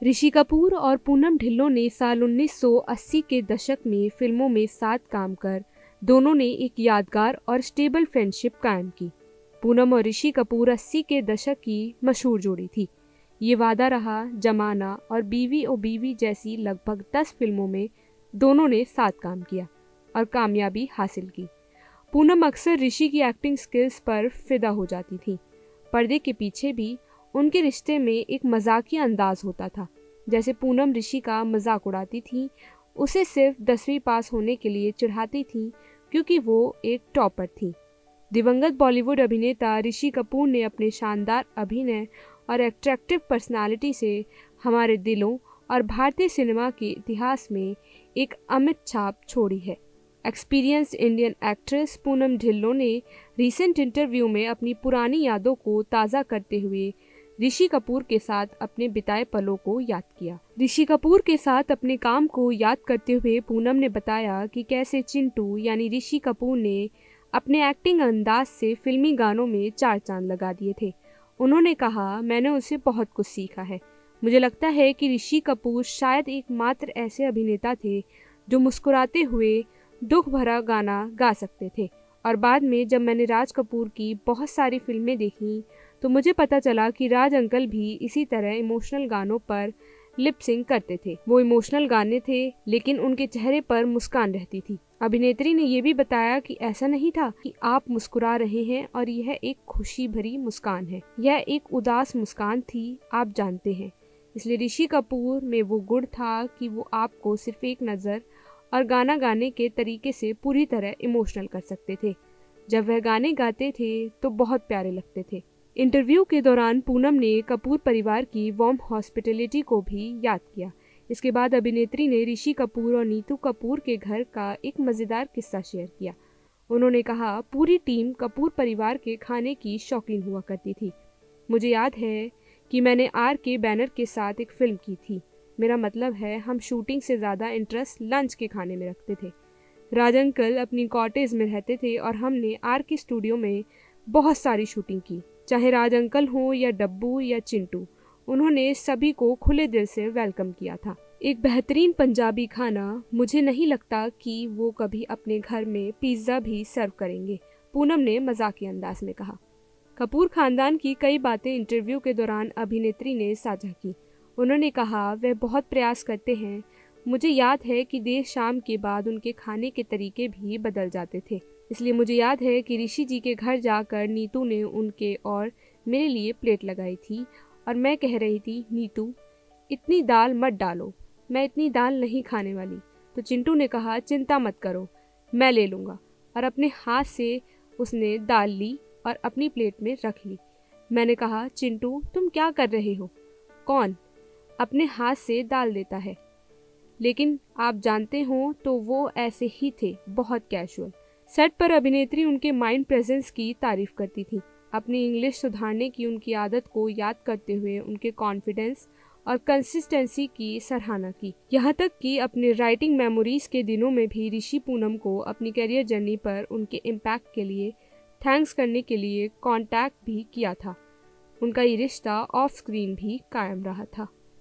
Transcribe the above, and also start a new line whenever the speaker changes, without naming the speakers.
ऋषि कपूर और पूनम ढिल्लों ने साल 1980 के दशक में फिल्मों में साथ काम कर दोनों ने एक यादगार और स्टेबल फ्रेंडशिप कायम की। पूनम और ऋषि कपूर 80 के दशक की मशहूर जोड़ी थी। ये वादा रहा, जमाना और बीवी ओ बीवी जैसी लगभग 10 फिल्मों में दोनों ने साथ काम किया और कामयाबी हासिल की। पूनम अक्सर ऋषि की एक्टिंग स्किल्स पर फिदा हो जाती थी। पर्दे के पीछे भी उनके रिश्ते में एक मजाकिया अंदाज होता था। जैसे पूनम ऋषि का मजाक उड़ाती थी, उसे सिर्फ 10वीं पास होने के लिए चिढ़ाती थी क्योंकि वो एक टॉपर थी। दिवंगत बॉलीवुड अभिनेता ऋषि कपूर ने अपने शानदार अभिनय और अट्रैक्टिव पर्सनालिटी से हमारे दिलों और भारतीय सिनेमा के इतिहास में एक अमिट छाप छोड़ी है। Experienced Indian actress Poonam Dhillon ने रीसेंट इंटरव्यू में अपनी पुरानी यादों को ताज़ा करते हुए ऋषि कपूर के साथ अपने बिताए पलों को याद किया। ऋषि कपूर के साथ अपने काम को याद करते हुए पूनम ने बताया कि कैसे चिंटू यानी ऋषि कपूर ने अपने एक्टिंग अंदाज से फिल्मी गानों में 4 चांद लगा दिए थे। उन्होंने कहा, मैंने उससे बहुत कुछ सीखा है। मुझे लगता है कि ऋषि कपूर शायद एकमात्र ऐसे अभिनेता थे जो मुस्कुराते हुए दुख भरा गाना गा सकते थे। और बाद में जब मैंने राज कपूर की बहुत सारी फिल्में देखी तो मुझे पता चला कि राज अंकल भी इसी तरह इमोशनल गानों पर लिप सिंक करते थे। वो इमोशनल गाने थे लेकिन उनके चेहरे पर मुस्कान रहती थी। अभिनेत्री ने यह भी बताया कि ऐसा नहीं था कि आप मुस्कुरा रहे हैं और यह एक खुशी भरी मुस्कान है, यह एक उदास मुस्कान थी, आप जानते हैं। इसलिए ऋषि कपूर में वो गुण था कि वो आपको सिर्फ एक नज़र और गाना गाने के तरीके से पूरी तरह इमोशनल कर सकते थे। जब वह गाने गाते थे तो बहुत प्यारे लगते थे। इंटरव्यू के दौरान पूनम ने कपूर परिवार की वार्म हॉस्पिटैलिटी को भी याद किया। इसके बाद अभिनेत्री ने ऋषि कपूर और नीतू कपूर के घर का एक मज़ेदार किस्सा शेयर किया। उन्होंने कहा, पूरी टीम कपूर परिवार के खाने की शौकीन हुआ करती थी। मुझे याद है कि मैंने RK बैनर के साथ एक फिल्म की थी। मेरा मतलब है, हम शूटिंग से ज़्यादा इंटरेस्ट लंच के खाने में रखते थे। राज अंकल अपनी कॉटेज में रहते थे और हमने RK स्टूडियो में बहुत सारी शूटिंग की। चाहे राज अंकल हो या डब्बू या चिंटू, उन्होंने सभी को खुले दिल से वेलकम किया था। एक बेहतरीन पंजाबी खाना, मुझे नहीं लगता कि वो कभी अपने घर में पिज्ज़ा भी सर्व करेंगे, पूनम ने मजाकिया अंदाज में कहा। कपूर खानदान की कई बातें इंटरव्यू के दौरान अभिनेत्री ने साझा की। उन्होंने कहा, वह बहुत प्रयास करते हैं। मुझे याद है कि देर शाम के बाद उनके खाने के तरीके भी बदल जाते थे। इसलिए मुझे याद है कि ऋषि जी के घर जाकर नीतू ने उनके और मेरे लिए प्लेट लगाई थी और मैं कह रही थी, नीतू इतनी दाल मत डालो, मैं इतनी दाल नहीं खाने वाली। तो चिंटू ने कहा, चिंता मत करो, मैं ले लूँगा। और अपने हाथ से उसने दाल ली और अपनी प्लेट में रख ली। मैंने कहा, चिंटू तुम क्या कर रहे हो? कौन अपने हाथ से दाल देता है? लेकिन आप जानते हो तो वो ऐसे ही थे, बहुत कैजुअल। सेट पर अभिनेत्री उनके माइंड प्रेजेंस की तारीफ करती थी। अपनी इंग्लिश सुधारने की उनकी आदत को याद करते हुए उनके कॉन्फिडेंस और कंसिस्टेंसी की सराहना की। यहाँ तक कि अपने राइटिंग मेमोरीज के दिनों में भी ऋषि पूनम को अपनी करियर जर्नी पर उनके इम्पैक्ट के लिए थैंक्स करने के लिए कांटेक्ट भी किया था। उनका ये रिश्ता ऑफ स्क्रीन भी कायम रहा था।